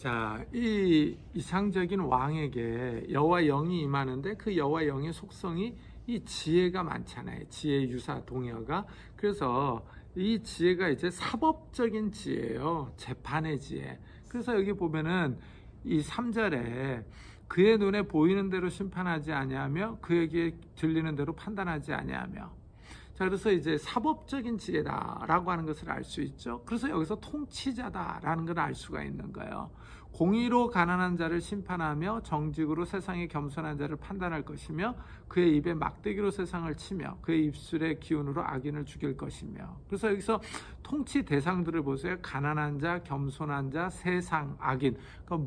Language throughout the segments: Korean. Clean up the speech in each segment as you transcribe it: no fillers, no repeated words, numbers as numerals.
자, 이 이상적인 왕에게 여호와 영이 임하는데 그 여호와 영의 속성이 이 지혜가 많잖아요. 지혜 유사 동의어가. 그래서 이 지혜가 이제 사법적인 지혜예요. 재판의 지혜. 그래서 여기 보면은 이 3절에 그의 눈에 보이는 대로 심판하지 아니하며 그에게 들리는 대로 판단하지 아니하며. 자, 그래서 이제 사법적인 지혜다라고 하는 것을 알 수 있죠. 그래서 여기서 통치자다라는 걸 알 수가 있는 거예요. 공의로 가난한 자를 심판하며 정직으로 세상의 겸손한 자를 판단할 것이며 그의 입에 막대기로 세상을 치며 그의 입술의 기운으로 악인을 죽일 것이며. 그래서 여기서 통치 대상들을 보세요. 가난한 자, 겸손한 자, 세상, 악인. 그러니까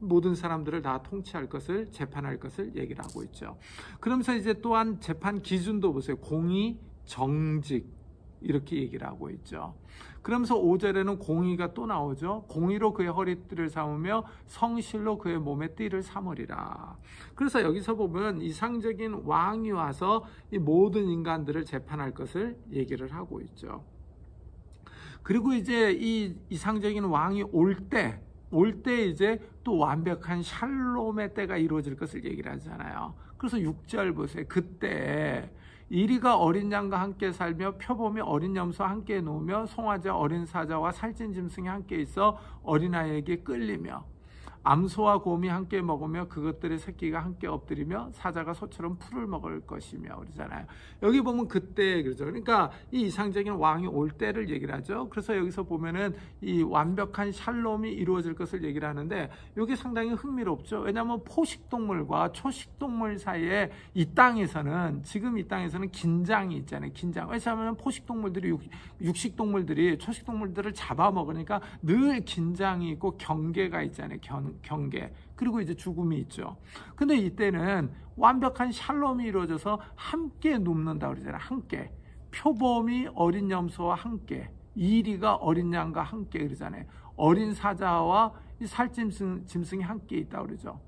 모든 사람들을 다 통치할 것을, 재판할 것을 얘기를 하고 있죠. 그러면서 이제 또한 재판 기준도 보세요. 공의, 정직 이렇게 얘기를 하고 있죠. 그러면서 5절에는 공의가 또 나오죠. 공의로 그의 허리띠를 삼으며 성실로 그의 몸에 띠를 삼으리라. 그래서 여기서 보면 이상적인 왕이 와서 이 모든 인간들을 재판할 것을 얘기를 하고 있죠. 그리고 이제 이 이상적인 왕이 올 때 이제 또 완벽한 샬롬의 때가 이루어질 것을 얘기를 하잖아요. 그래서 6절 보세요. 그때 이리가 어린 양과 함께 살며 표범이 어린 염소와 함께 놓으며 송아지 어린 사자와 살찐 짐승이 함께 있어 어린아이에게 끌리며 암소와 곰이 함께 먹으며 그것들의 새끼가 함께 엎드리며 사자가 소처럼 풀을 먹을 것이며 그러잖아요. 여기 보면 그때 그러죠. 그러니까 이 이상적인 왕이 올 때를 얘기를 하죠. 그래서 여기서 보면은 이 완벽한 샬롬이 이루어질 것을 얘기를 하는데 이게 상당히 흥미롭죠. 왜냐하면 포식동물과 초식동물 사이에 지금 이 땅에서는 긴장이 있잖아요. 긴장. 왜냐하면 포식동물들이 육식동물들이 초식동물들을 잡아먹으니까 늘 긴장이 있고 경계가 있잖아요. 경계. 그리고 이제 죽음이 있죠. 근데 이때는 완벽한 샬롬이 이루어져서 함께 눕는다 그러잖아요. 함께. 표범이 어린 염소와 함께. 이리가 어린 양과 함께 그러잖아요. 어린 사자와 살찐 짐승이 함께 있다 그러죠.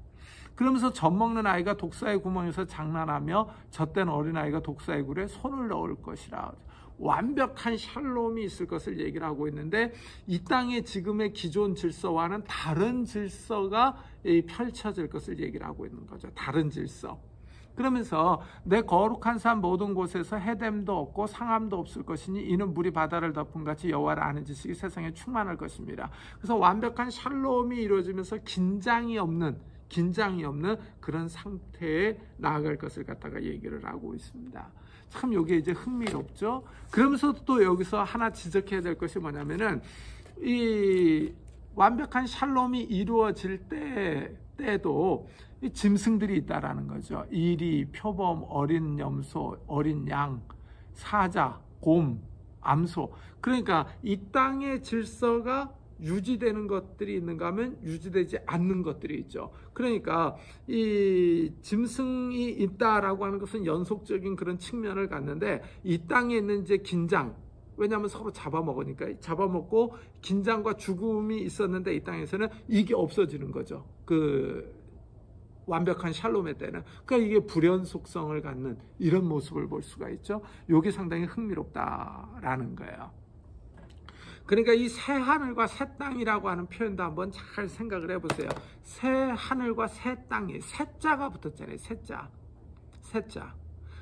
그러면서 젖먹는 아이가 독사의 구멍에서 장난하며 젖된 어린아이가 독사의 굴에 손을 넣을 것이라. 완벽한 샬롬이 있을 것을 얘기를 하고 있는데 이 땅의 지금의 기존 질서와는 다른 질서가 펼쳐질 것을 얘기를 하고 있는 거죠. 다른 질서. 그러면서 내 거룩한 산 모든 곳에서 해됨도 없고 상함도 없을 것이니 이는 물이 바다를 덮은 같이 여호와를 아는 지식이 세상에 충만할 것입니다. 그래서 완벽한 샬롬이 이루어지면서 긴장이 없는 그런 상태에 나아갈 것을 갖다가 얘기를 하고 있습니다. 참 이게 이제 흥미롭죠. 그러면서 또 여기서 하나 지적해야 될 것이 뭐냐면은 이 완벽한 샬롬이 이루어질 때도 이 짐승들이 있다라는 거죠. 이리, 표범, 어린 염소, 어린 양, 사자, 곰, 암소. 그러니까 이 땅의 질서가 유지되는 것들이 있는가 하면 유지되지 않는 것들이 있죠. 그러니까 이 짐승이 있다라고 하는 것은 연속적인 그런 측면을 갖는데 이 땅에 있는 이제 긴장, 왜냐하면 서로 잡아먹으니까 잡아먹고 긴장과 죽음이 있었는데 이 땅에서는 이게 없어지는 거죠. 그 완벽한 샬롬의 때는. 그러니까 이게 불연 속성을 갖는 이런 모습을 볼 수가 있죠. 이게 상당히 흥미롭다라는 거예요. 그러니까 이 새 하늘과 새 땅이라고 하는 표현도 한번 잘 생각을 해보세요. 새 하늘과 새 땅이 새자가 붙었잖아요. 새자.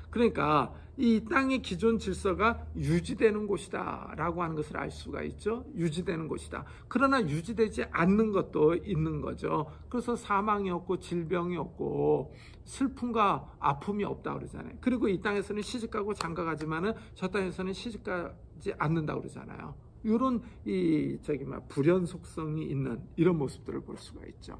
그러니까 이 땅의 기존 질서가 유지되는 곳이다 라고 하는 것을 알 수가 있죠. 유지되는 곳이다. 그러나 유지되지 않는 것도 있는 거죠. 그래서 사망이 없고 질병이 없고 슬픔과 아픔이 없다 그러잖아요. 그리고 이 땅에서는 시집가고 장가가지만은 저 땅에서는 시집가지 않는다 그러잖아요. 이런 불연 속성이 있는 이런 모습들을 볼 수가 있죠.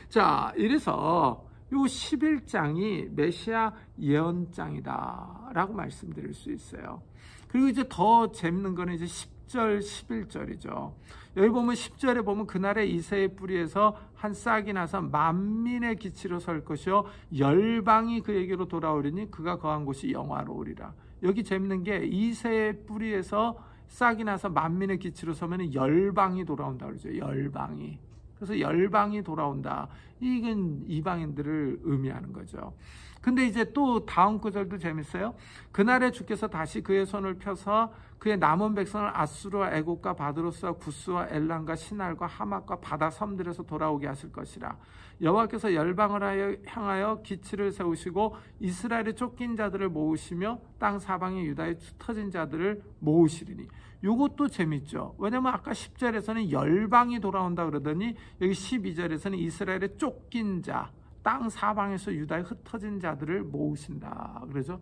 자, 이래서 요 11장이 메시아 예언장이다 라고 말씀드릴 수 있어요. 그리고 이제 더 재밌는 거는 이제 10절, 11절이죠. 여기 보면 10절에 보면 그날에 이새의 뿌리에서 한 싹이 나서 만민의 기치로 설 것이요 열방이 그에게로 돌아오리니 그가 거한 곳이 영화로우리라. 여기 재밌는 게 이새의 뿌리에서 싹이 나서 만민의 기치로 서면 열방이 돌아온다 그러죠. 열방이. 그래서 열방이 돌아온다. 이건 이방인들을 의미하는 거죠. 근데 이제 또 다음 구절도 재밌어요. 그날에 주께서 다시 그의 손을 펴서 그의 남은 백성을 아수르와 애국과 바드로스와 구스와 엘람과 시날과 하맛과 바다 섬들에서 돌아오게 하실 것이라. 여호와께서 열방을 향하여 기치를 세우시고 이스라엘의 쫓긴 자들을 모으시며 땅 사방의 유다의 흩어진 자들을 모으시리니. 이것도 재밌죠. 왜냐면 아까 10절에서는 열방이 돌아온다 그러더니 여기 12절에서는 이스라엘의 쫓긴 자, 땅 사방에서 유다의 흩어진 자들을 모으신다. 그러죠.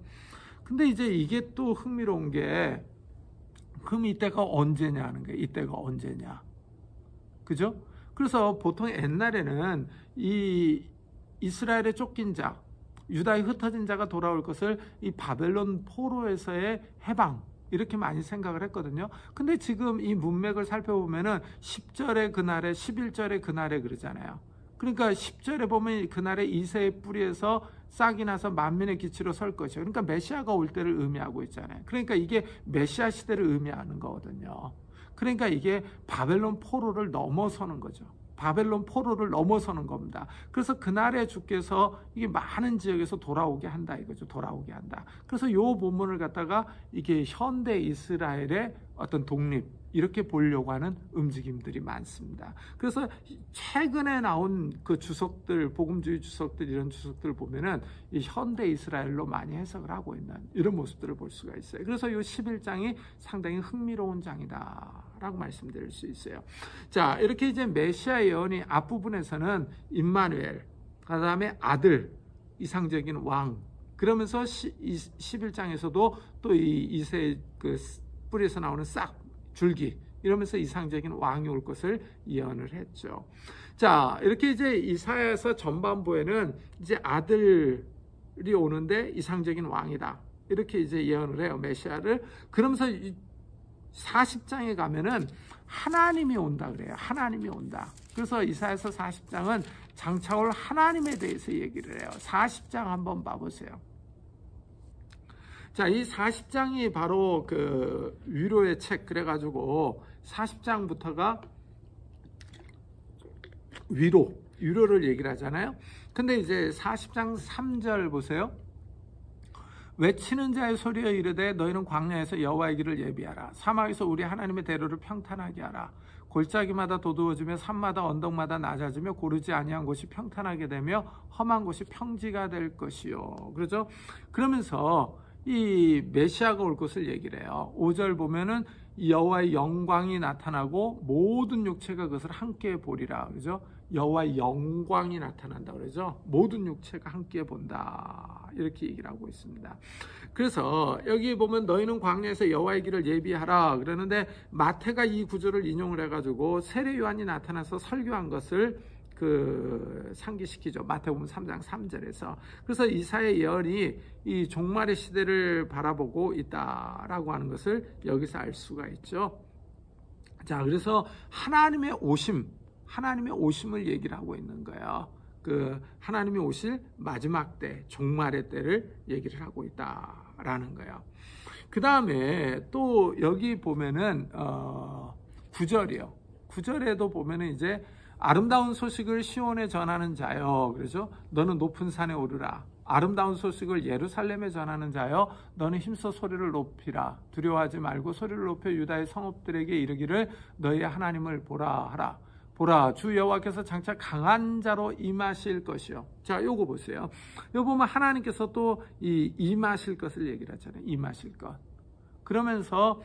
근데 이제 이게 또 흥미로운 게, 그럼 이때가 언제냐 하는 거예요. 이때가 언제냐. 그죠? 그래서 보통 옛날에는 이 이스라엘의 쫓긴 자, 유다의 흩어진 자가 돌아올 것을 이 바벨론 포로에서의 해방, 이렇게 많이 생각을 했거든요. 근데 지금 이 문맥을 살펴보면은 10절에 그날에 11절에 그날에 그러잖아요. 그러니까 10절에 보면 그날에 이새의 뿌리에서 싹이 나서 만민의 기치로 설 것이요. 그러니까 메시아가 올 때를 의미하고 있잖아요. 그러니까 이게 메시아 시대를 의미하는 거거든요. 그러니까 이게 바벨론 포로를 넘어서는 거죠. 바벨론 포로를 넘어서는 겁니다. 그래서 그날에 주께서 이게 많은 지역에서 돌아오게 한다 이거죠. 돌아오게 한다. 그래서 요 본문을 갖다가 이게 현대 이스라엘의 어떤 독립, 이렇게 보려고 하는 움직임들이 많습니다. 그래서 최근에 나온 그 주석들, 복음주의 주석들, 이런 주석들을 보면은 이 현대 이스라엘로 많이 해석을 하고 있는 이런 모습들을 볼 수가 있어요. 그래서 이 11장이 상당히 흥미로운 장이다라고 말씀드릴 수 있어요. 자, 이렇게 이제 메시아 예언이 앞부분에서는 임마누엘, 그 다음에 아들, 이상적인 왕, 그러면서 11장에서도 또 이 이새 그 뿌리에서 나오는 싹, 줄기, 이러면서 이상적인 왕이 올 것을 예언을 했죠. 자, 이렇게 이제 이사야서 전반부에는 이제 아들이 오는데 이상적인 왕이다, 이렇게 이제 예언을 해요, 메시아를. 그러면서 40장에 가면은 하나님이 온다 그래요. 하나님이 온다. 그래서 이사야서 40장은 장차 올 하나님에 대해서 얘기를 해요. 40장 한번 봐보세요. 자, 이 40장이 바로 그 위로의 책, 그래가지고 40장부터가 위로를 얘기를 하잖아요. 근데 이제 40장 3절 보세요. 외치는 자의 소리여 이르되 너희는 광야에서 여호와의 길을 예비하라. 사막에서 우리 하나님의 대로를 평탄하게 하라. 골짜기마다 도두어지며 산마다 언덕마다 낮아지며 고르지 아니한 곳이 평탄하게 되며 험한 곳이 평지가 될 것이요. 그렇죠? 그러면서 이 메시아가 올 것을 얘기를 해요. 5절 보면은 여호와의 영광이 나타나고 모든 육체가 그것을 함께 보리라. 그죠? 여호와의 영광이 나타난다 그러죠. 모든 육체가 함께 본다, 이렇게 얘기를 하고 있습니다. 그래서 여기 보면 너희는 광야에서 여호와의 길을 예비하라 그러는데, 마태가 이 구절을 인용을 해가지고 세례 요한이 나타나서 설교한 것을 그 상기시키죠. 마태복음 3장 3절에서. 그래서 이사야의 예언이 이 종말의 시대를 바라보고 있다라고 하는 것을 여기서 알 수가 있죠. 자, 그래서 하나님의 오심을 얘기를 하고 있는 거예요. 그 하나님이 오실 마지막 때, 종말의 때를 얘기를 하고 있다라는 거예요. 그 다음에 또 여기 보면은 9절이요. 9절에도 보면은 이제 아름다운 소식을 시온에 전하는 자여, 그렇죠? 너는 높은 산에 오르라. 아름다운 소식을 예루살렘에 전하는 자여, 너는 힘써 소리를 높이라. 두려워하지 말고 소리를 높여 유다의 성읍들에게 이르기를 너희의 하나님을 보라 하라. 보라, 주 여호와께서 장차 강한 자로 임하실 것이요. 자, 요거 보세요. 요거 보면 하나님께서 또 이 임하실 것을 얘기를 하잖아요. 임하실 것. 그러면서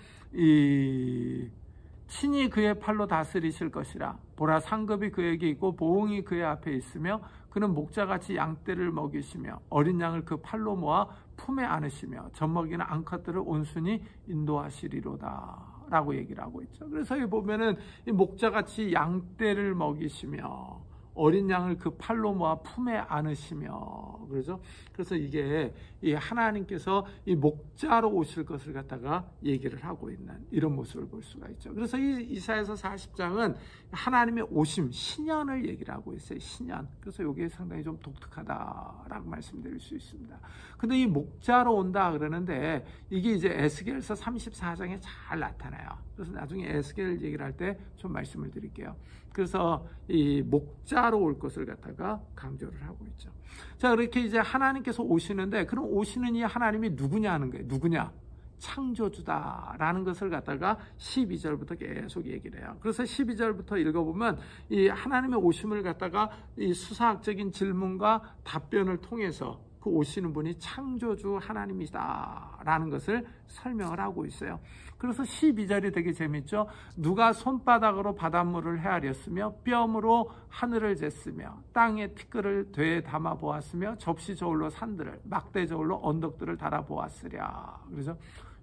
친히 그의 팔로 다스리실 것이라. 보라, 상급이 그에게 있고 보응이 그의 앞에 있으며 그는 목자같이 양떼를 먹이시며 어린 양을 그 팔로 모아 품에 안으시며 젖먹이는 암컷들을 온순히 인도하시리로다 라고 얘기를 하고 있죠. 그래서 여기 보면은 이 목자같이 양떼를 먹이시며 어린 양을 그 팔로 모아 품에 안으시며, 그렇죠? 그래서 이게 이 하나님께서 이 목자로 오실 것을 갖다가 얘기를 하고 있는 이런 모습을 볼 수가 있죠. 그래서 이 이사야서 40장은 하나님의 오심, 신년을 얘기를 하고 있어요. 신년. 그래서 이게 상당히 좀 독특하다라고 말씀드릴 수 있습니다. 근데 이 목자로 온다 그러는데 이게 이제 에스겔서 34장에 잘 나타나요. 그래서 나중에 에스겔 얘기를 할 때 좀 말씀을 드릴게요. 그래서 이 목자로 올 것을 갖다가 강조를 하고 있죠. 자, 그렇게 이제 하나님께서 오시는데, 그럼 오시는 이 하나님이 누구냐 하는 거예요. 누구냐? 창조주다라는 것을 갖다가 12절부터 계속 얘기를 해요. 그래서 12절부터 읽어보면 이 하나님의 오심을 갖다가 이 수사학적인 질문과 답변을 통해서 그 오시는 분이 창조주 하나님이다라는 것을 설명을 하고 있어요. 그래서 12절이 되게 재밌죠. 누가 손바닥으로 바닷물을 헤아렸으며 뼘으로 하늘을 쟀으며 땅에 티끌을 되에 담아 보았으며 접시 저울로 산들을 막대 저울로 언덕들을 달아 보았으랴. 그래서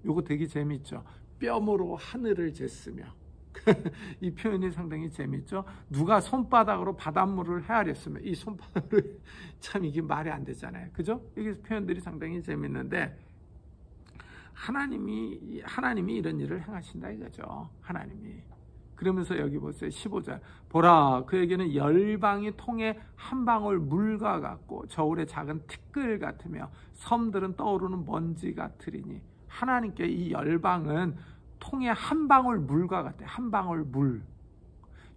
요거 되게 재밌죠. 뼘으로 하늘을 쟀으며 이 표현이 상당히 재밌죠. 누가 손바닥으로 바닷물을 헤아렸으며, 이 손바닥을 참 이게 말이 안 되잖아요. 그죠? 이게 표현들이 상당히 재밌는데, 하나님이 이런 일을 행하신다 이거죠. 하나님이. 그러면서 여기 보세요. 15절. 보라, 그에게는 열방이 통에 한 방울 물과 같고 저울의 작은 티끌 같으며 섬들은 떠오르는 먼지 같으리니. 하나님께 이 열방은 통에 한 방울 물과 같아요. 한 방울 물.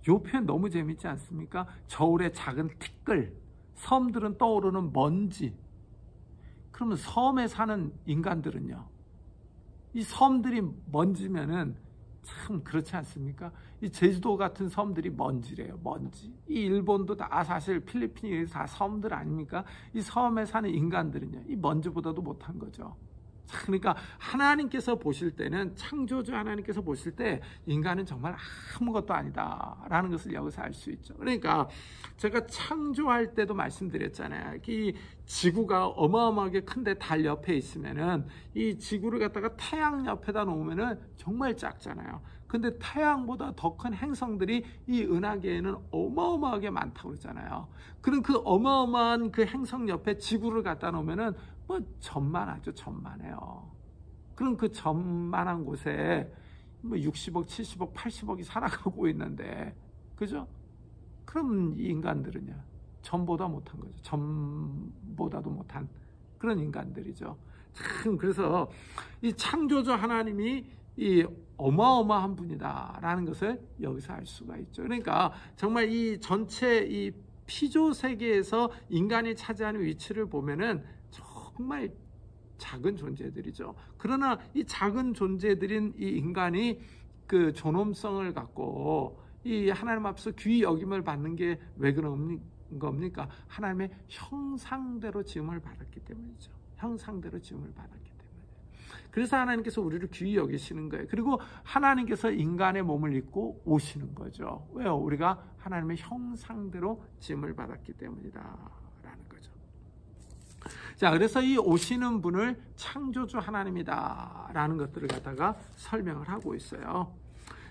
이 표현 너무 재밌지 않습니까? 저울의 작은 티끌, 섬들은 떠오르는 먼지. 그러면 섬에 사는 인간들은요, 이 섬들이 먼지면은 참 그렇지 않습니까? 이 제주도 같은 섬들이 먼지래요. 먼지. 이 일본도 다 사실 필리핀이 다 섬들 아닙니까? 이 섬에 사는 인간들은요, 이 먼지보다도 못한 거죠. 그러니까 하나님께서 보실 때는, 창조주 하나님께서 보실 때 인간은 정말 아무것도 아니다라는 것을 여기서 알 수 있죠. 그러니까 제가 창조할 때도 말씀드렸잖아요. 이 지구가 어마어마하게 큰데 달 옆에 있으면은 이 지구를 갖다가 태양 옆에다 놓으면은 정말 작잖아요. 근데 태양보다 더 큰 행성들이 이 은하계에는 어마어마하게 많다고 그러잖아요. 그럼 그 어마어마한 그 행성 옆에 지구를 갖다 놓으면은 뭐 전만하죠. 전만해요. 그럼 그 전만한 곳에 뭐 60억, 70억, 80억이 살아가고 있는데, 그죠? 그럼 이 인간들은요, 전보다 못한 거죠. 전보다도 못한 그런 인간들이죠. 참, 그래서 이 창조주 하나님이 이 어마어마한 분이다라는 것을 여기서 알 수가 있죠. 그러니까 정말 이 전체 이 피조 세계에서 인간이 차지하는 위치를 보면은 정말 작은 존재들이죠. 그러나 이 작은 존재들인 이 인간이 그 존엄성을 갖고 이 하나님 앞에서 귀히 여김을 받는 게 왜 그런 겁니까? 하나님의 형상대로 지음을 받았기 때문이죠. 형상대로 지음을 받았기 때문에. 그래서 하나님께서 우리를 귀히 여기시는 거예요. 그리고 하나님께서 인간의 몸을 입고 오시는 거죠. 왜요? 우리가 하나님의 형상대로 지음을 받았기 때문이다. 자, 그래서 이 오시는 분을 창조주 하나님이다라는 것들을 갖다가 설명을 하고 있어요.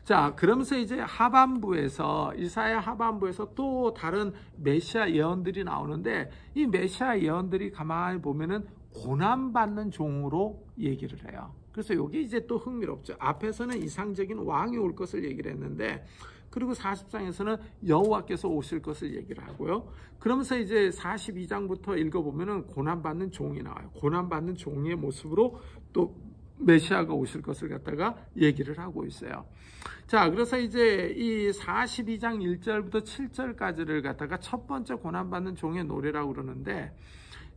자, 그러면서 이제 하반부에서, 이사야 하반부에서 또 다른 메시아 예언들이 나오는데, 이 메시아 예언들이 가만히 보면은 고난받는 종으로 얘기를 해요. 그래서 이게 이제 또 흥미롭죠. 앞에서는 이상적인 왕이 올 것을 얘기를 했는데, 그리고 40장에서는 여호와께서 오실 것을 얘기를 하고요. 그러면서 이제 42장부터 읽어보면은 고난받는 종이 나와요. 고난받는 종의 모습으로 또 메시아가 오실 것을 갖다가 얘기를 하고 있어요. 자, 그래서 이제 이 42장 1절부터 7절까지를 갖다가 첫 번째 고난받는 종의 노래라고 그러는데,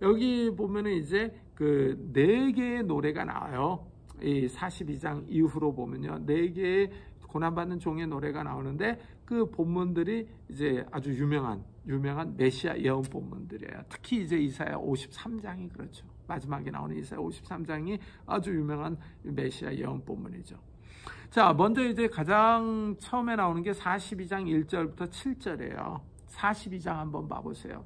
여기 보면은 이제 그 4개의 노래가 나와요. 이 42장 이후로 보면요, 4개의 고난받는 종의 노래가 나오는데, 그 본문들이 이제 아주 유명한 메시아 예언 본문들이에요. 특히 이제 이사야 53장이 그렇죠. 마지막에 나오는 이사야 53장이 아주 유명한 메시아 예언 본문이죠. 자, 먼저 이제 가장 처음에 나오는 게 42장 1절부터 7절이에요. 42장 한번 봐보세요.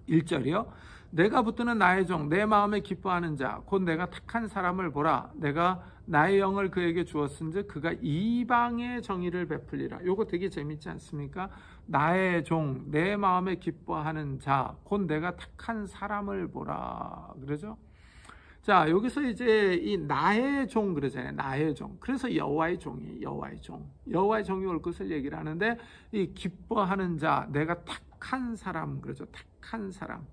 1절이요. 내가 붙드는 나의 종, 내 마음에 기뻐하는 자, 곧 내가 택한 사람을 보라. 내가 나의 영을 그에게 주었은즉 그가 이방의 정의를 베풀리라. 요거 되게 재밌지 않습니까? 나의 종, 내 마음에 기뻐하는 자, 곧 내가 택한 사람을 보라. 그러죠? 자, 여기서 이제 이 나의 종 그러잖아요. 나의 종. 그래서 여호와의 종이 여호와의 종. 여호와의 종이 올 것을 얘기를 하는데, 이 기뻐하는 자, 내가 택한 사람 그러죠. 택한 사람.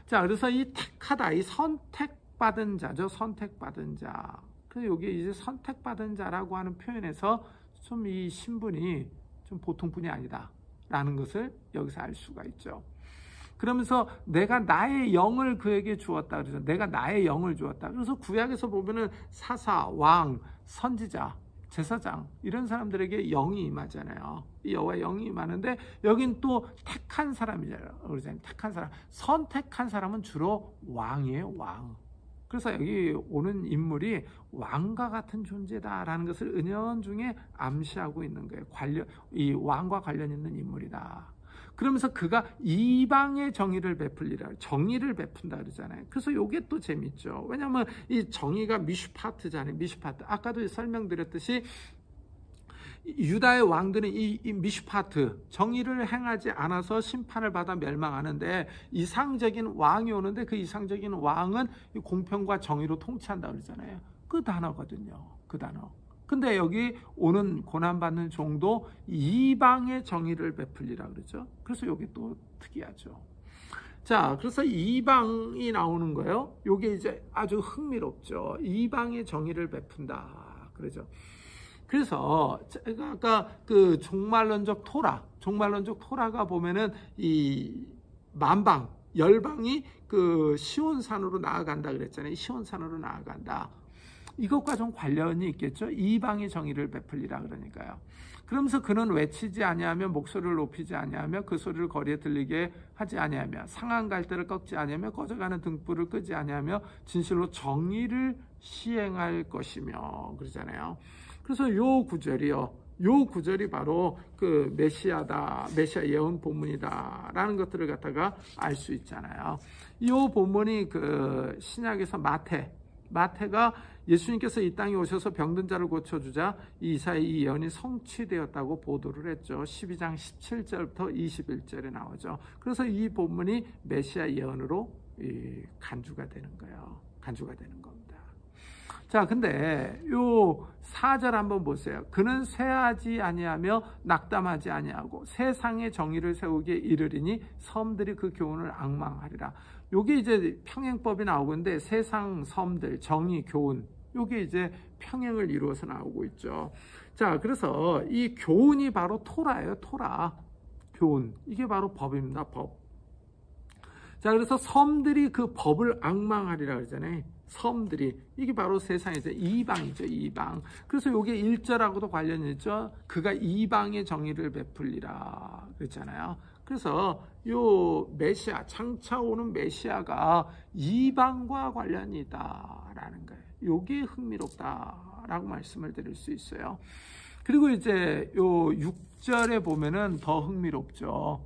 자, 그래서 이 택하다, 이 선택받은 자죠. 선택받은 자. 그래서 여기 이제 선택받은 자라고 하는 표현에서 좀 이 신분이 좀 보통 분이 아니다 라는 것을 여기서 알 수가 있죠. 그러면서 내가 나의 영을 그에게 주었다 그러죠. 내가 나의 영을 주었다. 그래서 구약에서 보면은 사사, 왕, 선지자, 제사장 이런 사람들에게 영이 임하잖아요. 이 여호와의 영이 임하는데 여긴 또 택한 사람이잖아요. 그러잖아요. 택한 사람, 선택한 사람은 주로 왕이에요. 왕. 그래서 여기 오는 인물이 왕과 같은 존재다라는 것을 은연중에 암시하고 있는 거예요. 이 왕과 관련 있는 인물이다. 그러면서 그가 이방의 정의를 베풀리라, 정의를 베푼다 그러잖아요. 그래서 이게 또 재밌죠. 왜냐하면 이 정의가 미슈파트잖아요. 미슈파트. 아까도 설명드렸듯이 유다의 왕들은 이 미슈파트, 정의를 행하지 않아서 심판을 받아 멸망하는데 이상적인 왕이 오는데 그 이상적인 왕은 공평과 정의로 통치한다 그러잖아요. 그 단어거든요. 그 단어. 근데 여기 오는 고난받는 종도 이방의 정의를 베풀리라 그러죠. 그래서 여기 또 특이하죠. 자, 그래서 이방이 나오는 거예요. 이게 이제 아주 흥미롭죠. 이방의 정의를 베푼다 그러죠. 그래서 제가 아까 그 종말론적 토라가 보면은 이 만방, 열방이 그 시온산으로 나아간다 그랬잖아요. 시온산으로 나아간다. 이것과 좀 관련이 있겠죠. 이방의 정의를 베풀리라 그러니까요. 그러면서 그는 외치지 아니하며 목소리를 높이지 아니하며 그 소리를 거리에 들리게 하지 아니하며 상한 갈대를 꺾지 아니하며 꺼져가는 등불을 끄지 아니하며 진실로 정의를 시행할 것이며 그러잖아요. 그래서 요 구절이 바로 그 메시아 예언 본문이다라는 것들을 갖다가 알 수 있잖아요. 이 본문이 그 신약에서 마태가 예수님께서 이 땅에 오셔서 병든 자를 고쳐주자 이사의 이 예언이 성취되었다고 보도를 했죠. 12장 17절부터 21절에 나오죠. 그래서 이 본문이 메시아 예언으로 간주가 되는 거예요. 간주가 되는 겁니다. 자, 근데 요 4절 한번 보세요. 그는 쇠하지 아니하며 낙담하지 아니하고 세상의 정의를 세우기에 이르리니 섬들이 그 교훈을 앙망하리라. 요게 이제 평행법이 나오는데 세상, 섬들, 정의, 교훈 요게 이제 평행을 이루어서 나오고 있죠. 자, 그래서 이 교훈이 바로 토라예요. 토라. 교훈. 이게 바로 법입니다. 법. 자, 그래서 섬들이 그 법을 앙망하리라 그러잖아요. 섬들이. 이게 바로 세상에서 이방이죠. 이방. 그래서 요게 1절하고도 관련이 있죠. 그가 이방의 정의를 베풀리라 그랬잖아요. 그래서 요 메시아, 장차 오는 메시아가 이방과 관련이 있다라는 거예요. 요게 흥미롭다라고 말씀을 드릴 수 있어요. 그리고 이제 요 6절에 보면은 더 흥미롭죠.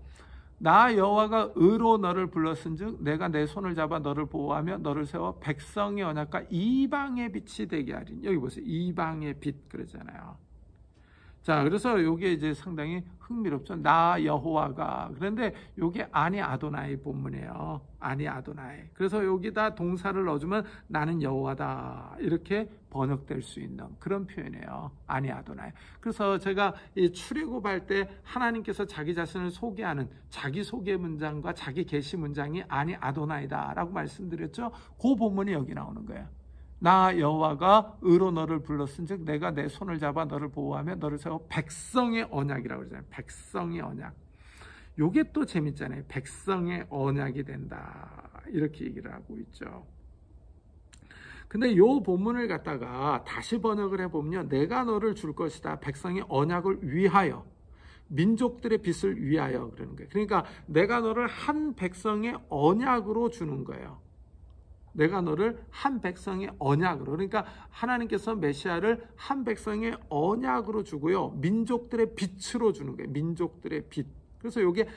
나 여호와가 의로 너를 불렀은즉 내가 내 손을 잡아 너를 보호하며 너를 세워 백성의 언약과 이방의 빛이 되게 하리니. 여기 보세요. 이방의 빛 그러잖아요. 자, 그래서 요게 이제 상당히 흥미롭죠. 나 여호와가. 그런데 요게 아니 아도나이 본문이에요. 아니 아도나이. 그래서 여기다 동사를 넣어주면 나는 여호와다. 이렇게 번역될 수 있는 그런 표현이에요. 아니 아도나이. 그래서 제가 이 출애굽할 때 하나님께서 자기 자신을 소개하는 자기 소개 문장과 자기 계시 문장이 아니 아도나이다라고 말씀드렸죠. 그 본문이 여기 나오는 거예요. 나 여호와가 의로 너를 불렀은즉 내가 내 손을 잡아 너를 보호하며 너를 세워 백성의 언약이라고 그러잖아요. 백성의 언약. 요게 또 재밌잖아요. 백성의 언약이 된다. 이렇게 얘기를 하고 있죠. 근데 요 본문을 갖다가 다시 번역을 해보면 내가 너를 줄 것이다. 백성의 언약을 위하여. 민족들의 빛을 위하여 그러는 거예요. 그러니까 내가 너를 한 백성의 언약으로 주는 거예요. 내가 너를 한 백성의 언약으로. 그러니까 하나님께서 메시아를 한 백성의 언약으로 주고요. 민족들의 빛으로 주는 거예요. 민족들의 빛. 그래서 이게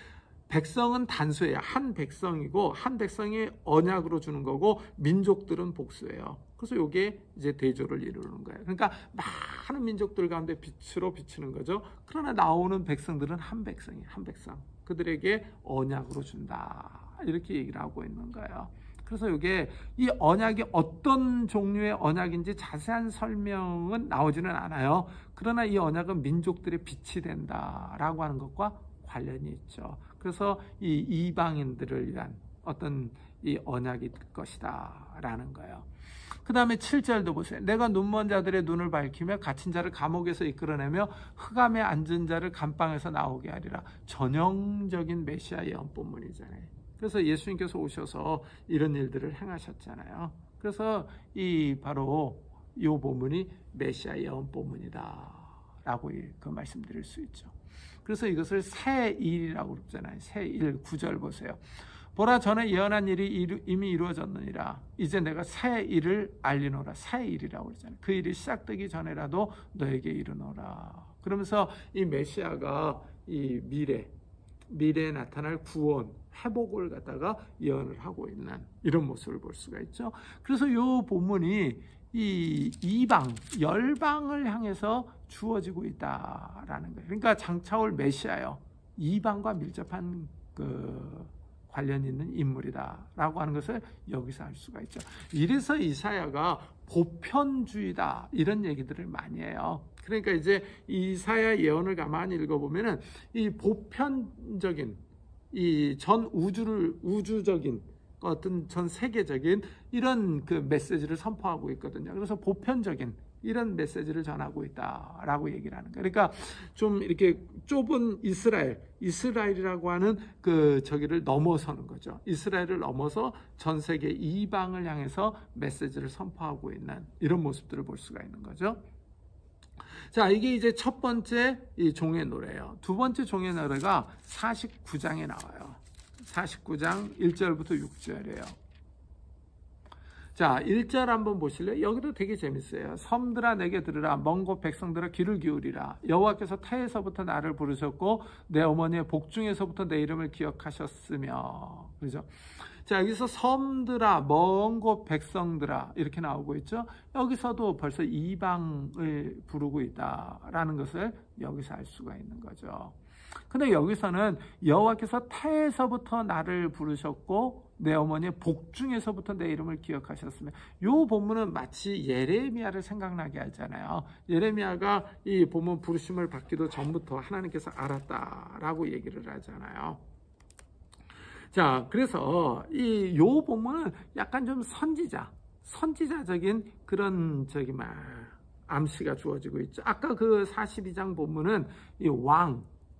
백성은 단수예요. 한 백성이고 한 백성의 언약으로 주는 거고 민족들은 복수예요. 그래서 이게 이제 대조를 이루는 거예요. 그러니까 많은 민족들 가운데 빛으로 비추는 거죠. 그러나 나오는 백성들은 한 백성이에요. 한 백성. 그들에게 언약으로 준다. 이렇게 얘기를 하고 있는 거예요. 그래서 이게 이 언약이 어떤 종류의 언약인지 자세한 설명은 나오지는 않아요. 그러나 이 언약은 민족들의 빛이 된다라고 하는 것과 관련이 있죠. 그래서 이 이방인들을 위한 어떤 이 언약이 될 것이다라는 거예요. 그 다음에 7절도 보세요. 내가 눈먼 자들의 눈을 밝히며 갇힌 자를 감옥에서 이끌어내며 흑암에 앉은 자를 감방에서 나오게 하리라. 전형적인 메시아 예언 본문이잖아요. 그래서 예수님께서 오셔서 이런 일들을 행하셨잖아요. 그래서 바로 이 본문이 메시아 예언 본문이다 라고 그 말씀드릴 수 있죠. 그래서 이것을 새 일이라고 그러잖아요. 새 일 9절 보세요. 보라, 전에 예언한 일이 이미 이루어졌느니라. 이제 내가 새 일을 알리노라. 새 일이라고 그러잖아요. 그 일이 시작되기 전에라도 너에게 이르노라. 그러면서 이 메시아가 이 미래에 나타날 구원, 회복을 갖다가 예언을 하고 있는 이런 모습을 볼 수가 있죠. 그래서 이 본문이 이 이방, 열방을 향해서 주어지고 있다라는 거예요. 그러니까 장차올 메시아요. 이방과 밀접한 관련이 있는 인물이다라고 하는 것을 여기서 알 수가 있죠. 이래서 이사야가 보편주의다 이런 얘기들을 많이 해요. 그러니까 이제 이사야 예언을 가만히 읽어보면은 이 보편적인 이 전 우주적인 어떤 전 세계적인 이런 그 메시지를 선포하고 있거든요. 그래서 보편적인 이런 메시지를 전하고 있다라고 얘기를 하는 거예요. 그러니까 좀 이렇게 좁은 이스라엘이라고 하는 저기를 넘어서는 거죠. 이스라엘을 넘어서 전 세계 이방을 향해서 메시지를 선포하고 있는 이런 모습들을 볼 수가 있는 거죠. 자, 이게 이제 첫 번째 이 종의 노래예요. 두 번째 종의 노래가 49장에 나와요. 49장 1절부터 6절이에요. 자, 1절 한번 보실래요? 여기도 되게 재밌어요. 섬들아 내게 들으라. 먼 곳 백성들아 귀를 기울이라. 여호와께서 태에서부터 나를 부르셨고 내 어머니의 복중에서부터 내 이름을 기억하셨으며. 그렇죠? 자, 여기서 섬들아, 먼 곳 백성들아 이렇게 나오고 있죠. 여기서도 벌써 이방을 부르고 있다라는 것을 여기서 알 수가 있는 거죠. 근데 여기서는 여호와께서 태에서부터 나를 부르셨고 내 어머니의 복중에서부터 내 이름을 기억하셨으며, 이 본문은 마치 예레미야를 생각나게 하잖아요. 예레미야가 이 본문 부르심을 받기도 전부터 하나님께서 알았다라고 얘기를 하잖아요. 자, 그래서 이 본문은 약간 좀 선지자적인 그런 암시가 주어지고 있죠. 아까 그 42장 본문은 이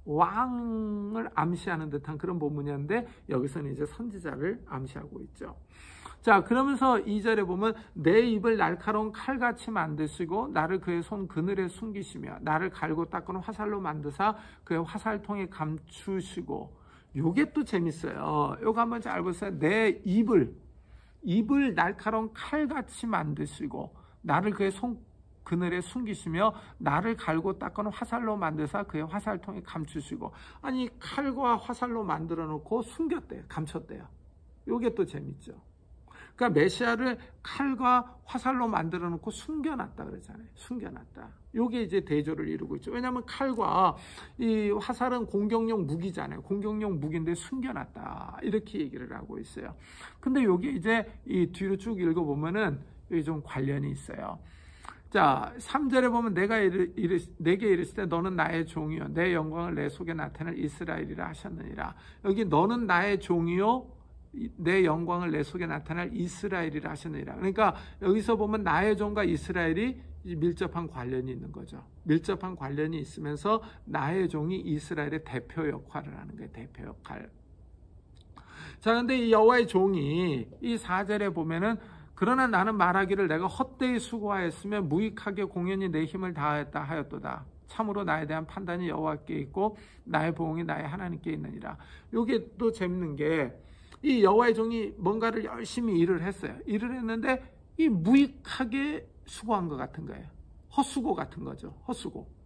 왕을 암시하는 듯한 그런 본문이었는데 여기서는 이제 선지자를 암시하고 있죠. 자, 그러면서 2절에 보면 내 입을 날카로운 칼같이 만드시고 나를 그의 손 그늘에 숨기시며 나를 갈고 닦은 화살로 만드사 그의 화살통에 감추시고. 요게 또 재밌어요. 요거 한번 잘 보세요. 내 입을 날카로운 칼같이 만드시고 나를 그의 손 그늘에 숨기시며 나를 갈고 닦은 화살로 만드사 그의 화살통에 감추시고. 아니, 칼과 화살로 만들어 놓고 숨겼대요. 감췄대요. 요게 또 재밌죠. 그러니까 메시아를 칼과 화살로 만들어 놓고 숨겨놨다 그러잖아요. 숨겨놨다. 요게 이제 대조를 이루고 있죠. 왜냐하면 칼과 이 화살은 공격용 무기잖아요. 공격용 무기인데 숨겨놨다. 이렇게 얘기를 하고 있어요. 근데 요게 이제 이 뒤로 쭉 읽어보면은 여기 좀 관련이 있어요. 자, 3절에 보면 내게 이르시되 너는 나의 종이요 내 영광을 내 속에 나타낼 이스라엘이라 하셨느니라. 여기 너는 나의 종이요 내 영광을 내 속에 나타낼 이스라엘이라 하셨느니라. 그러니까 여기서 보면 나의 종과 이스라엘이 밀접한 관련이 있는 거죠. 밀접한 관련이 있으면서 나의 종이 이스라엘의 대표 역할을 하는 거예요. 대표 역할. 자, 근데 이 여호와의 종이 이 4절에 보면은 그러나 나는 말하기를 내가 헛되이 수고하였으며 무익하게 공연히 내 힘을 다하였다 하였도다. 참으로 나에 대한 판단이 여호와께 있고 나의 보응이 나의 하나님께 있느니라. 이게 또 재밌는 게 이 여호와의 종이 뭔가를 열심히 일을 했어요. 일을 했는데 이 무익하게 수고한 것 같은 거예요. 헛수고 같은 거죠. 헛수고.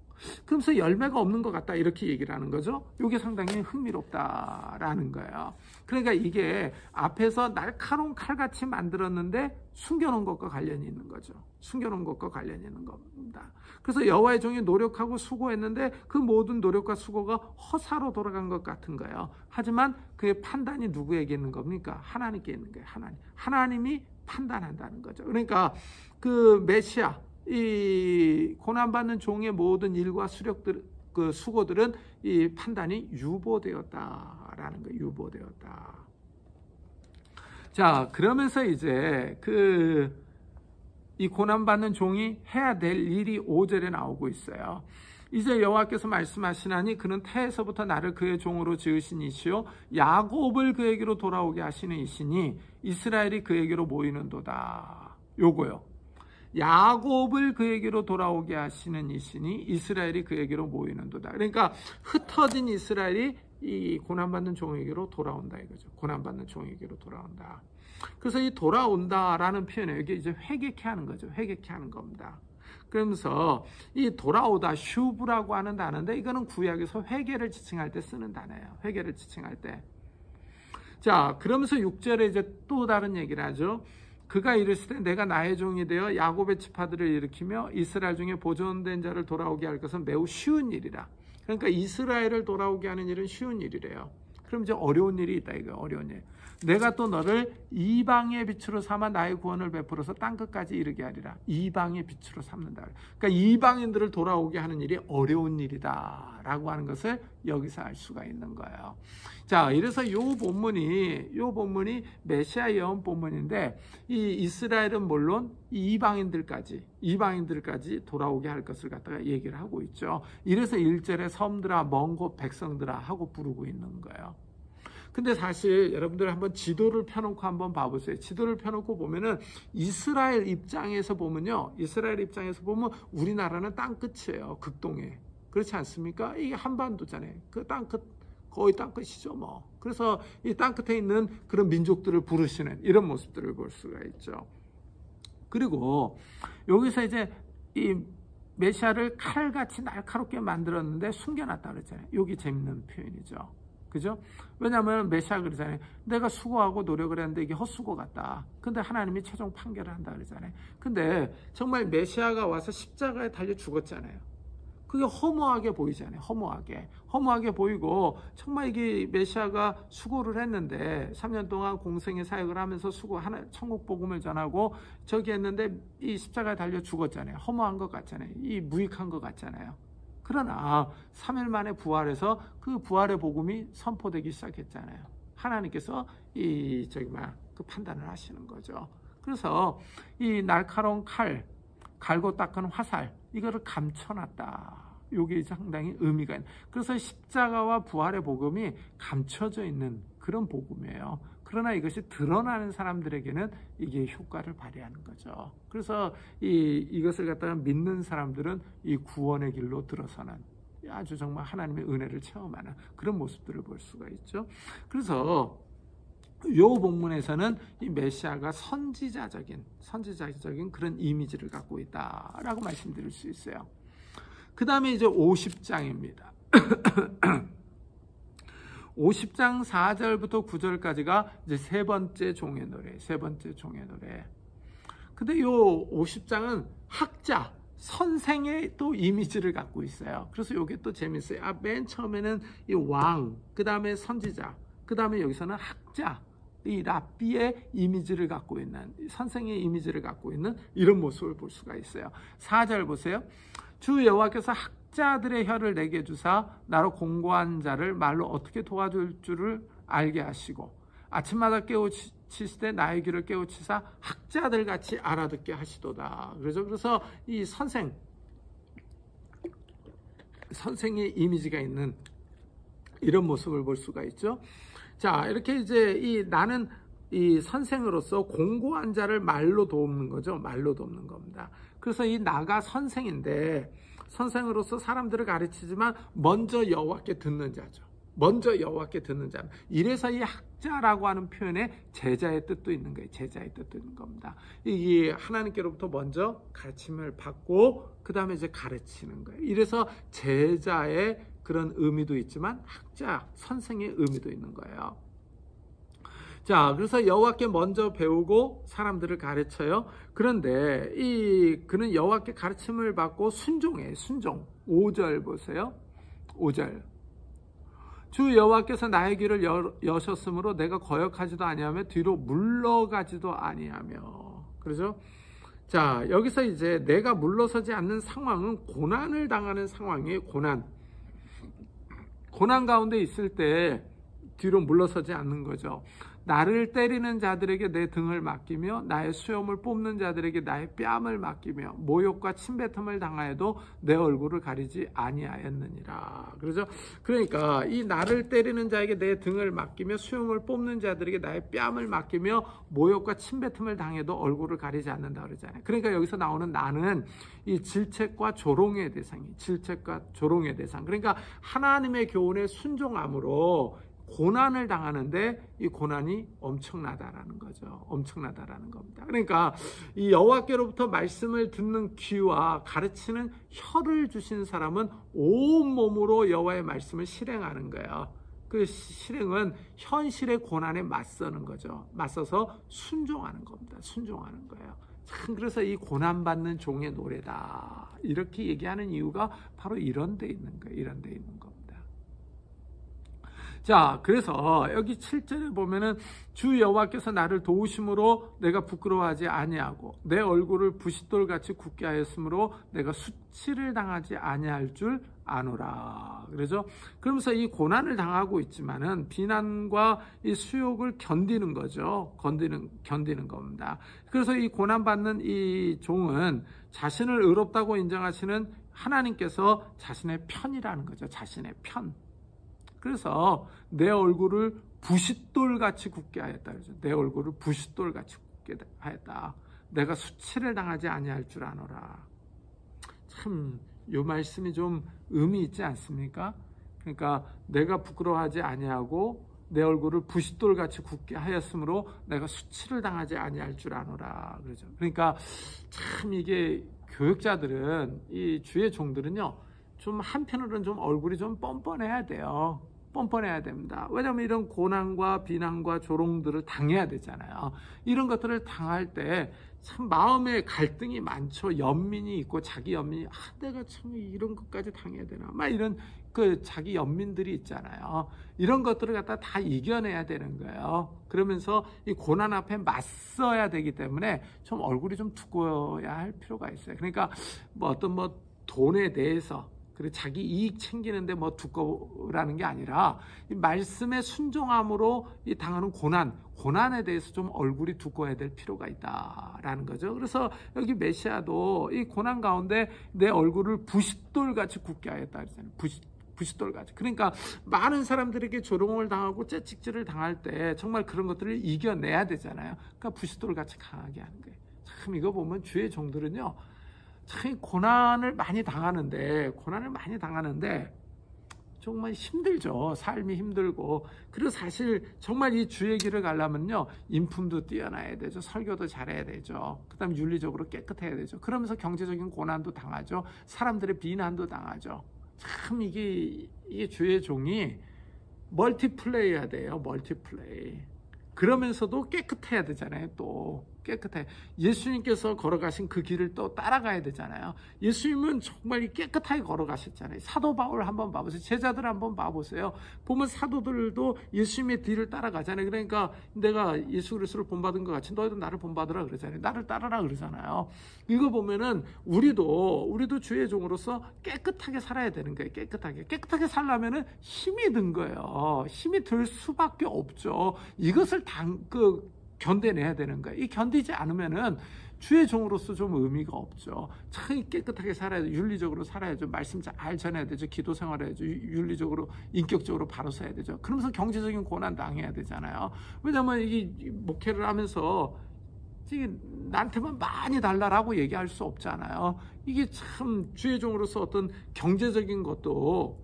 그러면서 열매가 없는 것 같다 이렇게 얘기를 하는 거죠. 이게 상당히 흥미롭다라는 거예요. 그러니까 이게 앞에서 날카로운 칼같이 만들었는데 숨겨놓은 것과 관련이 있는 거죠. 숨겨놓은 것과 관련이 있는 겁니다. 그래서 여호와의 종이 노력하고 수고했는데 그 모든 노력과 수고가 허사로 돌아간 것 같은 거예요. 하지만 그의 판단이 누구에게 있는 겁니까? 하나님께 있는 거예요. 하나님이 판단한다는 거죠. 그러니까 그 메시아, 이 고난받는 종의 모든 일과 수고들은 이 판단이 유보되었다라는 거예요. 유보되었다. 자, 그러면서 이제 이 고난받는 종이 해야 될 일이 5절에 나오고 있어요. 이제 여호와께서 말씀하시나니 그는 태에서부터 나를 그의 종으로 지으신 이시요 야곱을 그에게로 돌아오게 하시는 이시니 이스라엘이 그에게로 모이는도다. 요거요. 야곱을 그에게로 돌아오게 하시는 이시니 이스라엘이 그에게로 모이는도다. 그러니까 흩어진 이스라엘이 이 고난받는 종에게로 돌아온다 이거죠. 고난받는 종에게로 돌아온다. 그래서 이 돌아온다라는 표현에 여기 이제 회개케 하는 거죠. 회개케 하는 겁니다. 그러면서 이 돌아오다 슈브라고 하는 단어인데 이거는 구약에서 회개를 지칭할 때 쓰는 단어예요. 회개를 지칭할 때. 자, 그러면서 6절에 이제 또 다른 얘기를 하죠. 그가 이르시되 내가 나의 종이 되어 야곱의 지파들을 일으키며 이스라엘 중에 보존된 자를 돌아오게 할 것은 매우 쉬운 일이라. 그러니까 이스라엘을 돌아오게 하는 일은 쉬운 일이래요. 그럼 이제 어려운 일이 있다 이거 어려운 일. 내가 또 너를 이방의 빛으로 삼아 나의 구원을 베풀어서 땅끝까지 이르게 하리라. 이방의 빛으로 삼는다. 그러니까 이방인들을 돌아오게 하는 일이 어려운 일이다 라고 하는 것을 여기서 알 수가 있는 거예요. 자, 이래서 이 본문이 메시아 예언 본문인데 이 이스라엘은 물론 이방인들까지 돌아오게 할 것을 갖다가 얘기를 하고 있죠. 이래서 1절에 섬들아 먼 곳 백성들아 하고 부르고 있는 거예요. 근데 사실 여러분들 한번 지도를 펴놓고 한번 봐보세요. 지도를 펴놓고 보면은 이스라엘 입장에서 보면 우리나라는 땅끝이에요. 극동에. 그렇지 않습니까? 이게 한반도잖아요. 그 땅끝, 거의 땅끝이죠, 뭐. 그래서 이 땅끝에 있는 그런 민족들을 부르시는 이런 모습들을 볼 수가 있죠. 그리고 여기서 이제 이 메시아를 칼같이 날카롭게 만들었는데 숨겨놨다 그랬잖아요. 여기 재밌는 표현이죠. 그죠? 왜냐하면 메시아 그러잖아요. 내가 수고하고 노력을 했는데 이게 헛수고 같다. 근데 하나님이 최종 판결을 한다 그러잖아요. 근데 정말 메시아가 와서 십자가에 달려 죽었잖아요. 그게 허무하게 보이잖아요. 허무하게 보이고 정말 이게 메시아가 수고를 했는데 3년 동안 공생의 사역을 하면서 천국 복음을 전하고 저기 했는데 이 십자가에 달려 죽었잖아요. 허무한 것 같잖아요. 이 무익한 것 같잖아요. 그러나 3일 만에 부활해서 그 부활의 복음이 선포되기 시작했잖아요. 하나님께서 그 판단을 하시는 거죠. 그래서 이 날카로운 칼, 갈고 닦은 화살, 이거를 감춰놨다. 이게 상당히 의미가 있는. 그래서 십자가와 부활의 복음이 감춰져 있는 그런 복음이에요. 그러나 이것이 드러나는 사람들에게는 이게 효과를 발휘하는 거죠. 그래서 이것을 갖다가 믿는 사람들은 이 구원의 길로 들어서는 아주 정말 하나님의 은혜를 체험하는 그런 모습들을 볼 수가 있죠. 그래서 이 본문에서는 이 메시아가 선지자적인 그런 이미지를 갖고 있다라고 말씀드릴 수 있어요. 그 다음에 이제 50장입니다. 50장 4절부터 9절까지가 이제 세 번째 종의 노래. 근데 이 50장은 학자, 선생의 또 이미지를 갖고 있어요. 그래서 이게 또 재밌어요. 맨 처음에는 이 왕, 그 다음에 선지자, 그 다음에 여기서는 학자, 이 랍비의 이미지를 갖고 있는, 선생의 이미지를 갖고 있는 이런 모습을 볼 수가 있어요. 4절 보세요. 주 여호와께서 학자들의 혀를 내게 주사 나로 공고한 자를 말로 어떻게 도와줄 줄을 알게 하시고 아침마다 깨우치시되 나의 귀를 깨우치사 학자들 같이 알아듣게 하시도다. 그래서 이 선생의 이미지가 있는 이런 모습을 볼 수가 있죠. 자, 이렇게 이제 나는 이 선생으로서 공고한 자를 말로 돕는 거죠. 말로 돕는 겁니다. 그래서 이 나가 선생인데 선생으로서 사람들을 가르치지만 먼저 여호와께 듣는 자죠. 이래서 이 학자라고 하는 표현에 제자의 뜻도 있는 거예요. 제자의 뜻도 있는 겁니다. 이게 하나님께로부터 먼저 가르침을 받고 그 다음에 이제 가르치는 거예요. 이래서 제자의 그런 의미도 있지만 학자, 선생의 의미도 있는 거예요. 자, 그래서 여호와께 먼저 배우고 사람들을 가르쳐요. 그런데 그는 여호와께 가르침을 받고 순종해요. 순종. 5절 보세요. 5절. 주 여호와께서 나의 귀를 여셨으므로 내가 거역하지도 아니하며 뒤로 물러가지도 아니하며. 그렇죠? 자, 여기서 이제 내가 물러서지 않는 상황은 고난을 당하는 상황이에요. 고난 가운데 있을 때 뒤로 물러서지 않는 거죠. 나를 때리는 자들에게 내 등을 맡기며 나의 수염을 뽑는 자들에게 나의 뺨을 맡기며 모욕과 침뱉음을 당하여도 내 얼굴을 가리지 아니하였느니라. 그렇죠? 그러니까 이 나를 때리는 자에게 내 등을 맡기며 수염을 뽑는 자들에게 나의 뺨을 맡기며 모욕과 침뱉음을 당해도 얼굴을 가리지 않는다 그러잖아요. 그러니까 여기서 나오는 나는 이 질책과 조롱의 대상이 질책과 조롱의 대상. 그러니까 하나님의 교훈에 순종함으로 고난을 당하는데 이 고난이 엄청나다라는 거죠. 엄청나다라는 겁니다. 그러니까 이 여호와께로부터 말씀을 듣는 귀와 가르치는 혀를 주신 사람은 온 몸으로 여호와의 말씀을 실행하는 거예요. 그 실행은 현실의 고난에 맞서는 거죠. 맞서서 순종하는 겁니다. 순종하는 거예요. 참 그래서 이 고난받는 종의 노래다 이렇게 얘기하는 이유가 바로 이런 데 있는 거예요. 이런 데 있는 겁니다. 자, 그래서 여기 7절에 보면은 주 여호와께서 나를 도우심으로 내가 부끄러워하지 아니하고 내 얼굴을 부싯돌같이 굳게 하였으므로 내가 수치를 당하지 아니할 줄 아노라. 그래서 그러면서 이 고난을 당하고 있지만은 비난과 이 수욕을 견디는 거죠. 견디는 겁니다. 그래서 이 고난받는 이 종은 자신을 의롭다고 인정하시는 하나님께서 자신의 편이라는 거죠. 자신의 편. 그래서 내 얼굴을 부싯돌같이 굳게 하였다. 그러죠. 내 얼굴을 부싯돌같이 굳게 하였다. 내가 수치를 당하지 아니할 줄 아노라. 참, 이 말씀이 좀 의미 있지 않습니까? 그러니까 내가 부끄러워하지 아니하고 내 얼굴을 부싯돌같이 굳게 하였으므로 내가 수치를 당하지 아니할 줄 아노라. 그러죠. 그러니까 참 이게 교육자들은 이 주의 종들은요. 좀 한편으로는 좀 얼굴이 좀 뻔뻔해야 돼요. 뻔뻔해야 됩니다. 왜냐하면 이런 고난과 비난과 조롱들을 당해야 되잖아요. 이런 것들을 당할 때 참 마음에 갈등이 많죠. 연민이 있고 자기 연민이 내가 참 이런 것까지 당해야 되나 막 이런 그 자기 연민들이 있잖아요. 이런 것들을 갖다 다 이겨내야 되는 거예요. 그러면서 이 고난 앞에 맞서야 되기 때문에 좀 얼굴이 좀 두꺼워야 할 필요가 있어요. 그러니까 뭐 어떤 돈에 대해서 그리고 자기 이익 챙기는데 두꺼우라는 게 아니라 이 말씀에 순종함으로 이 당하는 고난에 대해서 좀 얼굴이 두꺼워야 될 필요가 있다라는 거죠. 그래서 여기 메시아도 이 고난 가운데 내 얼굴을 부싯돌같이 굳게 하였다 그러잖아요. 부싯돌같이. 그러니까 많은 사람들에게 조롱을 당하고 채찍질을 당할 때 정말 그런 것들을 이겨내야 되잖아요. 그러니까 부싯돌같이 강하게 하는 거예요. 참 이거 보면 주의 종들은요. 참 고난을 많이 당하는데 정말 힘들죠. 삶이 힘들고. 그리고 사실 정말 이 주의 길을 가려면요. 인품도 뛰어나야 되죠. 설교도 잘해야 되죠. 그 다음에 윤리적으로 깨끗해야 되죠. 그러면서 경제적인 고난도 당하죠. 사람들의 비난도 당하죠. 참 이게 주의 종이 멀티플레이 해야 돼요. 멀티플레이. 그러면서도 깨끗해야 되잖아요. 또 깨끗해. 예수님께서 걸어가신 그 길을 또 따라가야 되잖아요. 예수님은 정말 깨끗하게 걸어가셨잖아요. 사도 바울 한번 봐보세요. 제자들 한번 봐보세요. 보면 사도들도 예수님의 뒤를 따라가잖아요. 그러니까 내가 예수 그리스도를 본받은 것 같이 너희도 나를 본받으라 그러잖아요. 나를 따르라 그러잖아요. 이거 보면은 우리도 주의 종으로서 깨끗하게 살아야 되는 거예요. 깨끗하게 살려면은 힘이 든 거예요. 힘이 들 수밖에 없죠. 이것을 견뎌내야 되는 거예요. 이 견디지 않으면은 주의 종으로서 좀 의미가 없죠. 참 깨끗하게 살아야 돼. 윤리적으로 살아야죠. 말씀 잘 전해야 되죠. 기도 생활해야죠. 윤리적으로 인격적으로 바로 서야 되죠. 그러면서 경제적인 고난 당해야 되잖아요. 왜냐하면 이게 목회를 하면서 나한테만 많이 달라라고 얘기할 수 없잖아요. 이게 참 주의 종으로서 어떤 경제적인 것도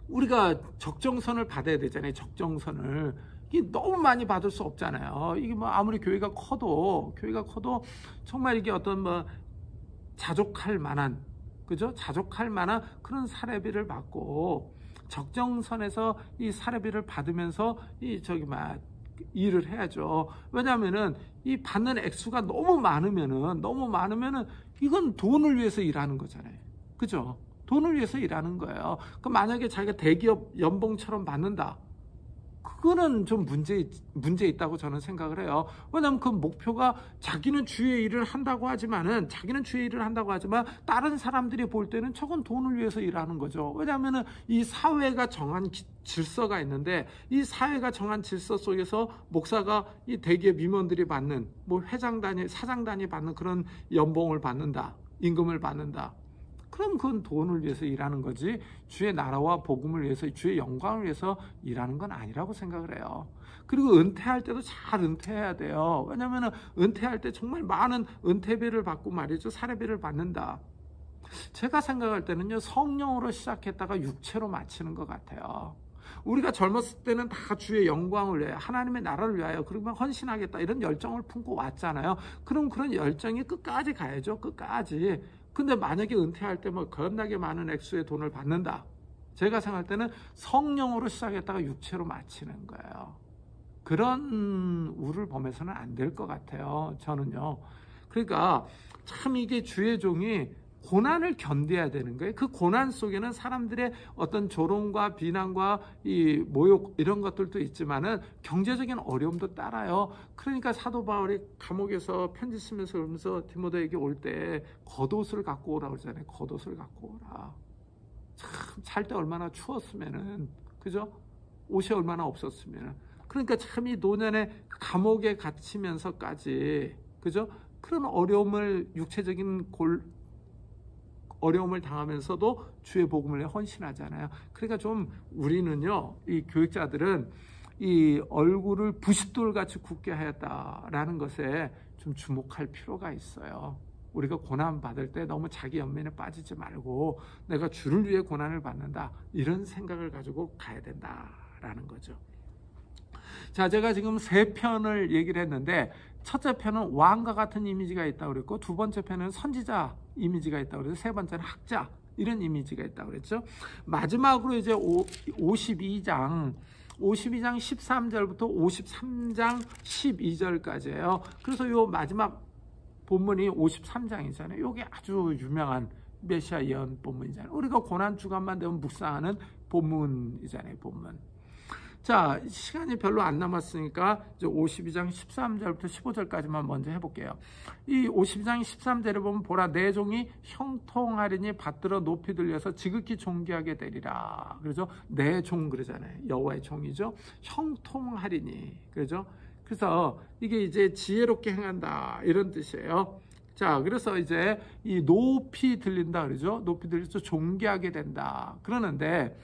우리가 적정선을 받아야 되잖아요. 적정선을. 이게 너무 많이 받을 수 없잖아요. 이게 아무리 교회가 커도 정말 이게 어떤 자족할 만한, 그죠? 자족할 만한 그런 사례비를 받고 적정선에서 이 사례비를 받으면서 일을 해야죠. 왜냐하면은 이 받는 액수가 너무 많으면은 이건 돈을 위해서 일하는 거잖아요. 그죠? 돈을 위해서 일하는 거예요. 그럼 만약에 자기가 대기업 연봉처럼 받는다. 그거는 좀 문제 있다고 저는 생각을 해요. 왜냐하면 그 목표가 자기는 주의 일을 한다고 하지만 다른 사람들이 볼 때는 저건 돈을 위해서 일하는 거죠. 왜냐하면 이 사회가 정한 질서가 있는데 이 사회가 정한 질서 속에서 목사가 이 대기업 임원들이 받는 뭐 회장단이 사장단이 받는 그런 연봉을 받는다, 임금을 받는다. 그럼 그건 돈을 위해서 일하는 거지 주의 나라와 복음을 위해서 주의 영광을 위해서 일하는 건 아니라고 생각을 해요. 그리고 은퇴할 때도 잘 은퇴해야 돼요. 왜냐하면 은퇴할 때 정말 많은 은퇴비를 받고 말이죠. 사례비를 받는다. 제가 생각할 때는요, 성령으로 시작했다가 육체로 마치는 것 같아요. 우리가 젊었을 때는 다 주의 영광을 위하여 하나님의 나라를 위하여 그러면 헌신하겠다 이런 열정을 품고 왔잖아요. 그럼 그런 열정이 끝까지 가야죠. 끝까지. 근데 만약에 은퇴할 때 뭐 겁나게 많은 액수의 돈을 받는다. 제가 생각할 때는 성령으로 시작했다가 육체로 마치는 거예요. 그런 우를 범해서는 안 될 것 같아요. 저는요. 그러니까 참 이게 주의 종이 고난을 견뎌야 되는 거예요. 그 고난 속에는 사람들의 어떤 조롱과 비난과 이 모욕 이런 것들도 있지만은 경제적인 어려움도 따라요. 그러니까 사도 바울이 감옥에서 편지 쓰면서 그러면서 디모데에게 올 때 겉옷을 갖고 오라 그러잖아요. 겉옷을 갖고 오라. 참 살 때 얼마나 추웠으면은, 그죠? 옷이 얼마나 없었으면은. 그러니까 참 이 노년에 감옥에 갇히면서까지, 그죠? 그런 어려움을 육체적인 어려움을 당하면서도 주의 복음을 위해 헌신하잖아요. 그러니까 좀 우리는요, 이 교육자들은 이 얼굴을 부싯돌같이 굳게 하였다라는 것에 좀 주목할 필요가 있어요. 우리가 고난 받을 때 너무 자기 연민에 빠지지 말고 내가 주를 위해 고난을 받는다 이런 생각을 가지고 가야 된다라는 거죠. 자, 제가 지금 3편을 얘기를 했는데 첫째 편은 왕과 같은 이미지가 있다고 그랬고 두 번째 편은 선지자 이미지가 있다고 그랬고 세 번째는 학자 이런 이미지가 있다고 그랬죠. 마지막으로 이제 52장 13절부터 53장 12절까지예요. 그래서 요 마지막 본문이 53장이잖아요. 이게 아주 유명한 메시아 예언 본문이잖아요. 우리가 고난 주간만 되면 묵상하는 본문이잖아요. 본문. 자, 시간이 별로 안 남았으니까 이제 52장 13절부터 15절까지만 먼저 해볼게요. 이 52장 13절에 보면 보라 내 종이 형통하리니 받들어 높이 들려서 지극히 존귀하게 되리라. 그래서 내 종 그러잖아요. 여호와의 종이죠. 형통하리니. 그죠? 그래서 이게 이제 지혜롭게 행한다 이런 뜻이에요. 자, 그래서 이제 이 높이 들린다 그러죠. 높이 들려서 존귀하게 된다. 그러는데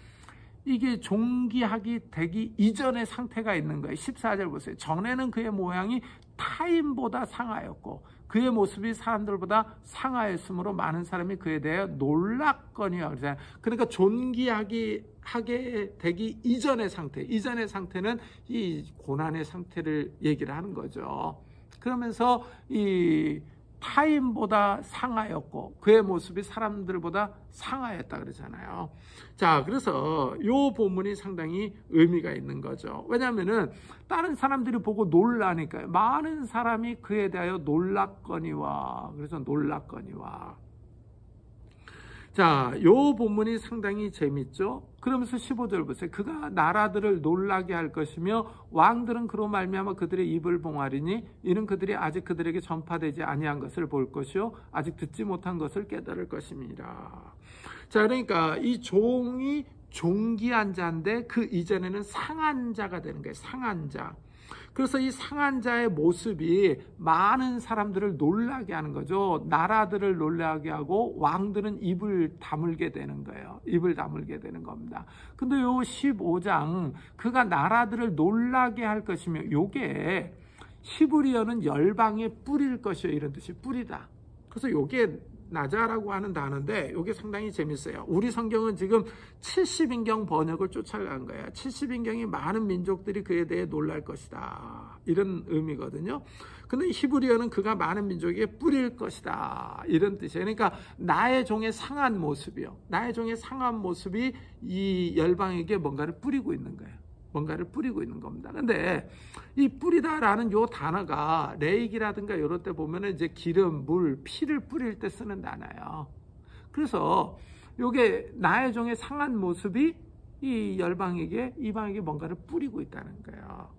이게 존귀하기 되기 이전의 상태가 있는 거예요. 14절 보세요. 전에는 그의 모양이 타인보다 상하였고 그의 모습이 사람들보다 상하였으므로 많은 사람이 그에 대해 놀랐거니와 그러잖아요. 그러니까 존귀하게 되기 이전의 상태, 이전의 상태는 이 고난의 상태를 얘기를 하는 거죠. 그러면서 이 타인보다 상하였고 그의 모습이 사람들보다 상하였다 그러잖아요. 자, 그래서 이 본문이 상당히 의미가 있는 거죠. 왜냐하면은 다른 사람들이 보고 놀라니까요. 많은 사람이 그에 대하여 놀랐거니와. 그래서 놀랐거니와. 자, 이 본문이 상당히 재밌죠. 그러면서 15절 보세요. 그가 나라들을 놀라게 할 것이며 왕들은 그로 말미암아 그들의 입을 봉하리니 이는 그들이 아직 그들에게 전파되지 아니한 것을 볼 것이요 아직 듣지 못한 것을 깨달을 것임이라. 자, 그러니까 이 종이 존귀한 자인데 그 이전에는 상한 자가 되는 거예요. 상한 자. 그래서 이 상한 자의 모습이 많은 사람들을 놀라게 하는 거죠. 나라들을 놀라게 하고 왕들은 입을 다물게 되는 거예요. 입을 다물게 되는 겁니다. 근데 요 15장 그가 나라들을 놀라게 할 것이며 요게 히브리어는 열방에 뿌릴 것이요 이런 뜻이 뿌리다. 그래서 요게 나자라고 하는 단어인데 이게 상당히 재밌어요. 우리 성경은 지금 70인경 번역을 쫓아간 거예요. 70인경이 많은 민족들이 그에 대해 놀랄 것이다. 이런 의미거든요. 근데 히브리어는 그가 많은 민족에게 뿌릴 것이다. 이런 뜻이에요. 그러니까 나의 종의 상한 모습이요. 나의 종의 상한 모습이 이 열방에게 뭔가를 뿌리고 있는 거예요. 뭔가를 뿌리고 있는 겁니다. 근데 이 뿌리다라는 요 단어가 레이기라든가 이럴 때 보면은 이제 기름, 물, 피를 뿌릴 때 쓰는 단어예요. 그래서 요게 나의 종의 상한 모습이 이 열방에게, 이방에게 뭔가를 뿌리고 있다는 거예요.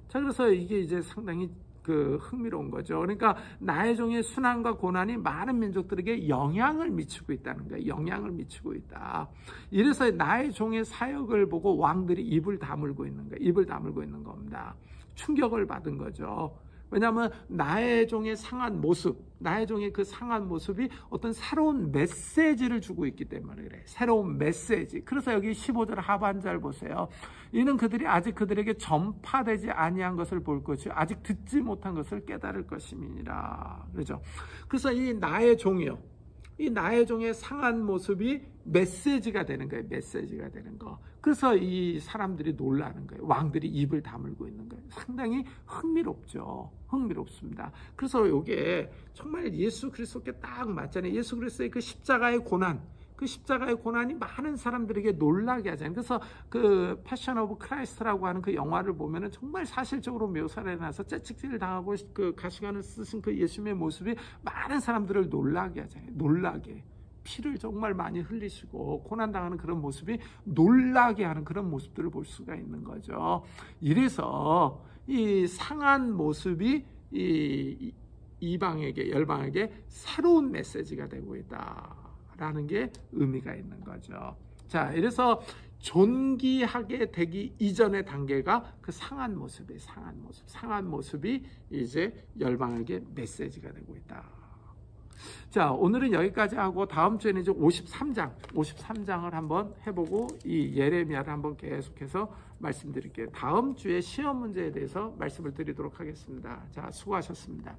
자, 그래서 이게 이제 상당히 흥미로운 거죠. 그러니까 나의 종의 순환과 고난이 많은 민족들에게 영향을 미치고 있다는 거예요. 영향을 미치고 있다. 이래서 나의 종의 사역을 보고 왕들이 입을 다물고 있는 거예요. 입을 다물고 있는 겁니다. 충격을 받은 거죠. 왜냐하면 나의 종의 상한 모습, 나의 종의 그 상한 모습이 어떤 새로운 메시지를 주고 있기 때문에 그래. 새로운 메시지. 그래서 여기 15절 하반절 보세요. 이는 그들이 아직 그들에게 전파되지 아니한 것을 볼 것이요 아직 듣지 못한 것을 깨달을 것임이니라. 그렇죠? 그래서 이 나의 종이요. 이 나의 종의 상한 모습이 메시지가 되는 거예요. 메시지가 되는 거. 그래서 이 사람들이 놀라는 거예요. 왕들이 입을 다물고 있는 거예요. 상당히 흥미롭죠. 흥미롭습니다. 그래서 이게 정말 예수 그리스도께 딱 맞잖아요. 예수 그리스도의 그 십자가의 고난, 그 십자가의 고난이 많은 사람들에게 놀라게 하잖아요. 그래서 그 패션 오브 크라이스트라고 하는 그 영화를 보면은 정말 사실적으로 묘사를 해놔서 채찍질을 당하고 그 가시관을 쓰신 그 예수님의 모습이 많은 사람들을 놀라게 하잖아요. 놀라게. 피를 정말 많이 흘리시고 고난당하는 그런 모습이 놀라게 하는 그런 모습들을 볼 수가 있는 거죠. 이래서 이 상한 모습이 이 이방에게, 열방에게 새로운 메시지가 되고 있다라는 게 의미가 있는 거죠. 자, 이래서 존귀하게 되기 이전의 단계가 그 상한 모습이에요. 상한 모습이 이제 열방에게 메시지가 되고 있다. 자, 오늘은 여기까지 하고 다음 주에는 이제 53장을 한번 해보고 이 예레미야를 한번 계속해서 말씀드릴게요. 다음 주에 시험 문제에 대해서 말씀을 드리도록 하겠습니다. 자, 수고하셨습니다.